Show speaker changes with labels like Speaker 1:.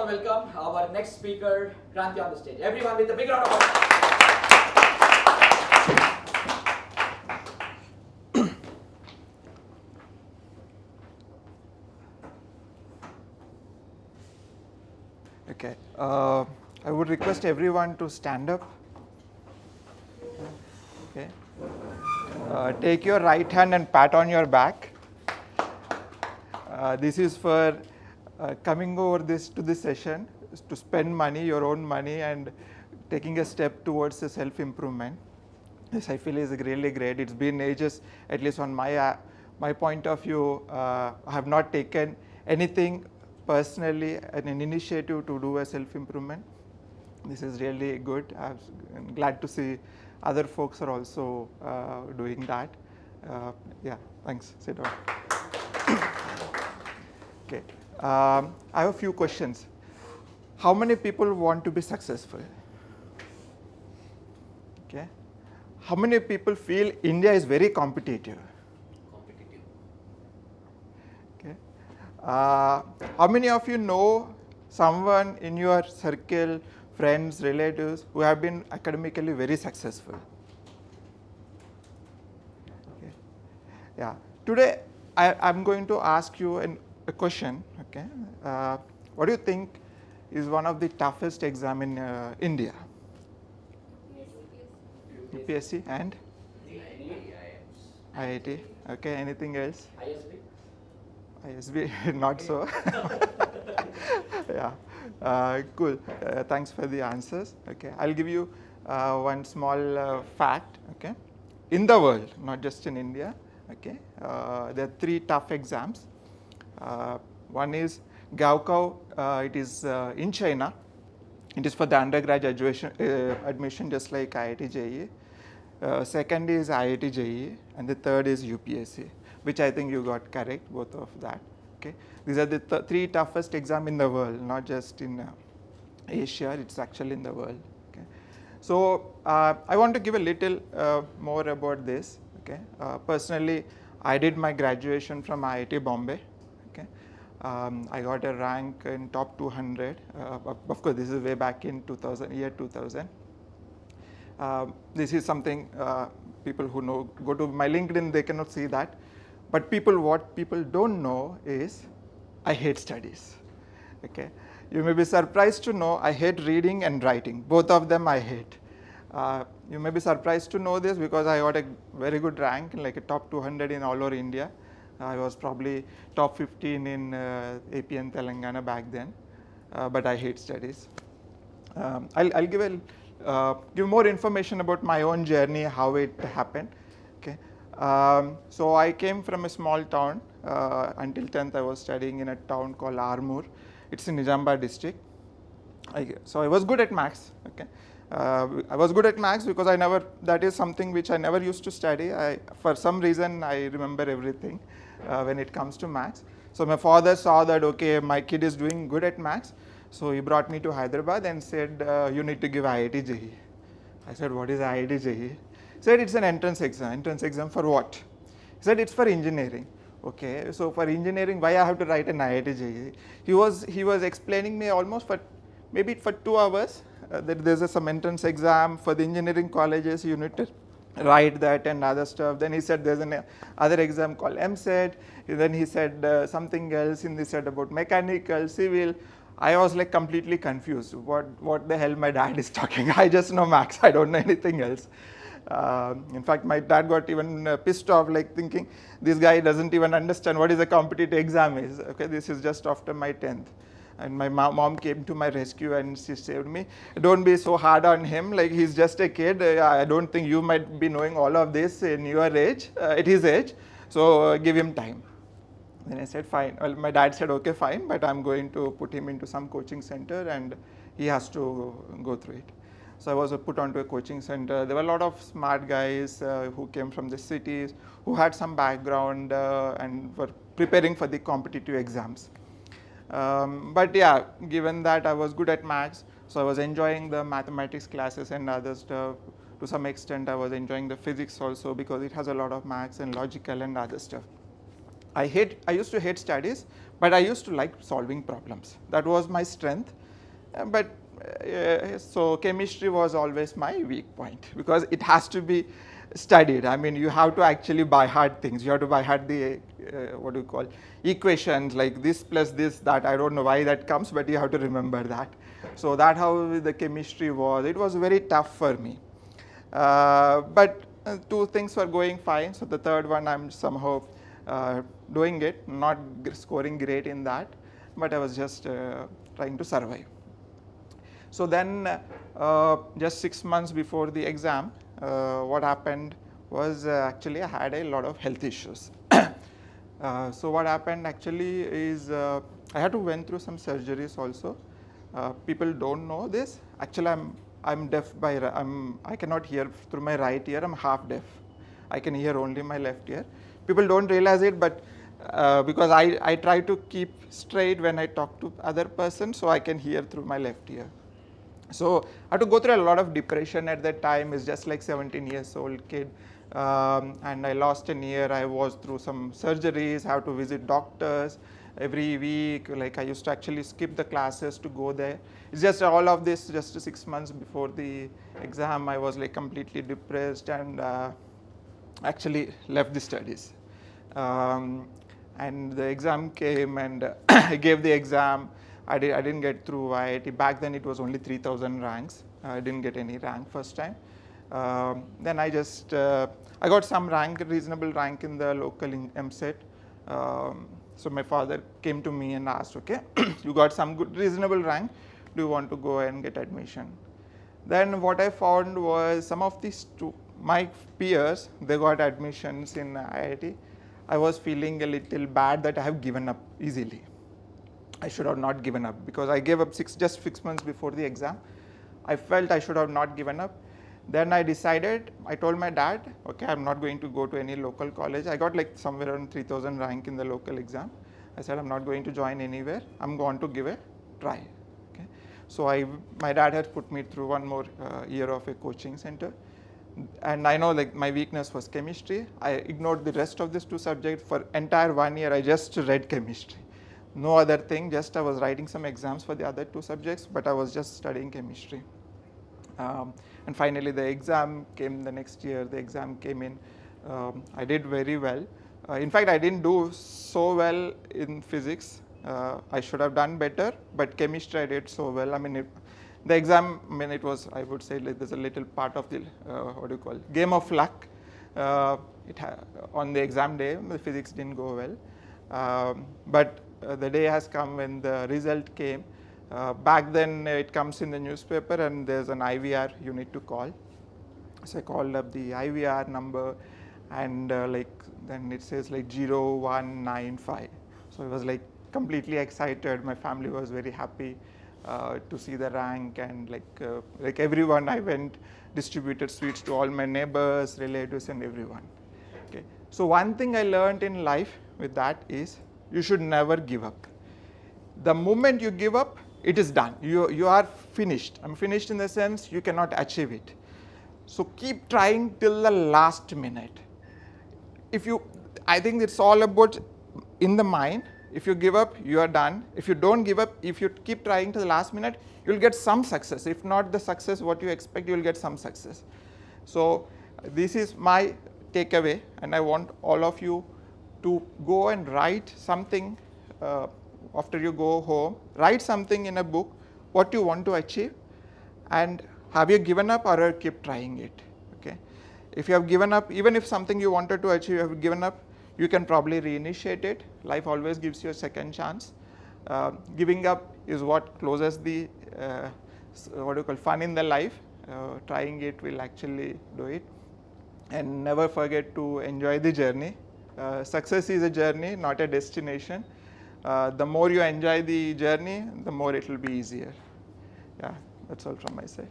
Speaker 1: all welcome our next speaker, Kranthi, on the stage. Everyone with a big round of applause.
Speaker 2: Okay, I would request everyone to stand up. Okay, take your right hand and pat on your back. This is for coming over to this session, to spend money, your own money, and taking a step towards the self-improvement. This I feel is really great. It's been ages, at least on my point of view. I have not taken anything personally, an initiative to do a self-improvement. This is really good. I'm glad to see other folks are also doing that. Yeah, thanks. Sit down. Okay, I have a few questions. How many people want to be successful? Okay. How many people feel India is very competitive? Okay. How many of you know someone in your circle, friends, relatives, who have been academically very successful? Okay. Yeah. Today, I'm going to ask you a question. Okay. What do you think is one of the toughest exam in India? UPSC and IIT. Okay. Anything else? ISB, not so. Yeah. Cool. Thanks for the answers. Okay. I'll give you one small fact. Okay. In the world, not just in India. Okay. There are 3 tough exams. One is Gaokao. It is in China. It is for the undergraduate admission, just like IIT JEE. Second is IIT JEE, and the third is UPSC, which I think you got correct, both of that. Okay, these are the 3 toughest exams in the world, not just in Asia. It's actually in the world. Okay, so I want to give a little more about this. Okay, personally, I did my graduation from IIT Bombay. Okay, I got a rank in top 200. Of course, this is way back in 2000. This is something people who know, go to my LinkedIn, they cannot see that. But what people don't know is I hate studies. Okay, you may be surprised to know I hate reading and writing. Both of them I hate. You may be surprised to know this because I got a very good rank, like a top 200 in all over India. I was probably top 15 in AP and Telangana back then, but I hate studies. I'll give more information about my own journey, how it happened. Okay, so I came from a small town. Until 10th, I was studying in a town called Armoor. It's in Nizamabad district. So I was good at maths. Okay, I was good at maths because that is something which I never used to study. For some reason, I remember everything when it comes to maths. So my father saw that, okay, my kid is doing good at maths. So he brought me to Hyderabad and said, you need to give IIT JEE. I said, what is IIT JEE? He said, it's an entrance exam. Entrance exam for what? He said, it's for engineering. Okay, so for engineering, why I have to write an IIT JEE? He was explaining me almost for maybe for 2 hours that there's some entrance exam for the engineering colleges. You need to write that and other stuff. Then he said there's another exam called MSET. Then he said something else, and he said about mechanical, civil. I was like completely confused. What the hell my dad is talking? I just know maths. I don't know anything else. In fact, my dad got even pissed off, like thinking this guy doesn't even understand what is a competitive exam is. Okay, this is just after my 10th. And my mom came to my rescue and she saved me. Don't be so hard on him. Like, he's just a kid. I don't think you might be knowing all of this in your age, at his age. So give him time. Then I said, fine. Well, my dad said, okay, fine, but I'm going to put him into some coaching center and he has to go through it. So I was put onto a coaching center. There were a lot of smart guys who came from the cities, who had some background and were preparing for the competitive exams. But yeah, given that I was good at maths, so I was enjoying the mathematics classes and other stuff. To some extent, I was enjoying the physics also because it has a lot of maths and logical and other stuff. I used to hate studies, but I used to like solving problems. That was my strength. So chemistry was always my weak point because it has to be studied. I mean, you have to actually by heart things. You have to by heart the what do you call equations like this plus this that. I don't know why that comes, but you have to remember that. So that how the chemistry was. It was very tough for me. But two things were going fine. So the third one, I'm somehow doing it, not scoring great in that, but I was just trying to survive. So then, just 6 months before the exam, what happened was actually I had a lot of health issues. So what happened actually is I had to went through some surgeries also. People don't know this. Actually, I'm deaf by I cannot hear through my right ear. I'm half deaf. I can hear only my left ear. People don't realize it, but because I try to keep straight when I talk to other persons, so I can hear through my left ear. So I had to go through a lot of depression at that time. It's just like 17 years old kid, and I lost an ear. I was through some surgeries. I have to visit doctors every week. Like I used to actually skip the classes to go there. It's just all of this. Just 6 months before the exam, I was like completely depressed and actually left the studies. And the exam came, and I gave the exam. I didn't get through IIT. Back then it was only 3,000 ranks. I didn't get any rank first time. Then I got some rank, reasonable rank in the local MSET. So my father came to me and asked, okay, you got some good reasonable rank. Do you want to go and get admission? Then what I found was some of these my peers, they got admissions in IIT. I was feeling a little bad that I have given up easily. I should have not given up because I gave up just 6 months before the exam. I felt I should have not given up. Then I decided, I told my dad, okay, I'm not going to go to any local college. I got like somewhere around 3,000 rank in the local exam. I said, I'm not going to join anywhere. I'm going to give a try. Okay. So my dad had put me through one more year of a coaching center. And I know like my weakness was chemistry. I ignored the rest of these two subjects. For entire 1 year, I just read chemistry. No other thing, just I was writing some exams for the other two subjects, but I was just studying chemistry. And finally the exam came the next year. The exam came in. I did very well. In fact, I didn't do so well in physics. I should have done better, but chemistry I did so well. I mean, the exam, I mean, it was, I would say, like there's a little part of the, what do you call, game of luck. On the exam day, the physics didn't go well. But the day has come when the result came. Back then it comes in the newspaper and there's an IVR you need to call. So I called up the IVR number and then it says like 0195. So I was like completely excited. My family was very happy to see the rank, and like everyone, I went, distributed sweets to all my neighbors, relatives and everyone. Okay. So one thing I learned in life with that is you should never give up. The moment you give up, it is done. You are finished. I'm finished in the sense you cannot achieve it. So keep trying till the last minute. I think it's all about in the mind. If you give up, you are done. If you don't give up, if you keep trying to the last minute, you'll get some success. If not the success what you expect, you'll get some success. So this is my takeaway, and I want all of you to go and write something after you go home. Write something in a book, what you want to achieve, and have you given up or keep trying it. Okay. If you have given up, even if something you wanted to achieve, you have given up, you can probably reinitiate it. Life always gives you a second chance. Giving up is what closes the fun in the life. Trying it will actually do it. And never forget to enjoy the journey. Success is a journey, not a destination. The more you enjoy the journey, the more it will be easier. Yeah, that's all from my side.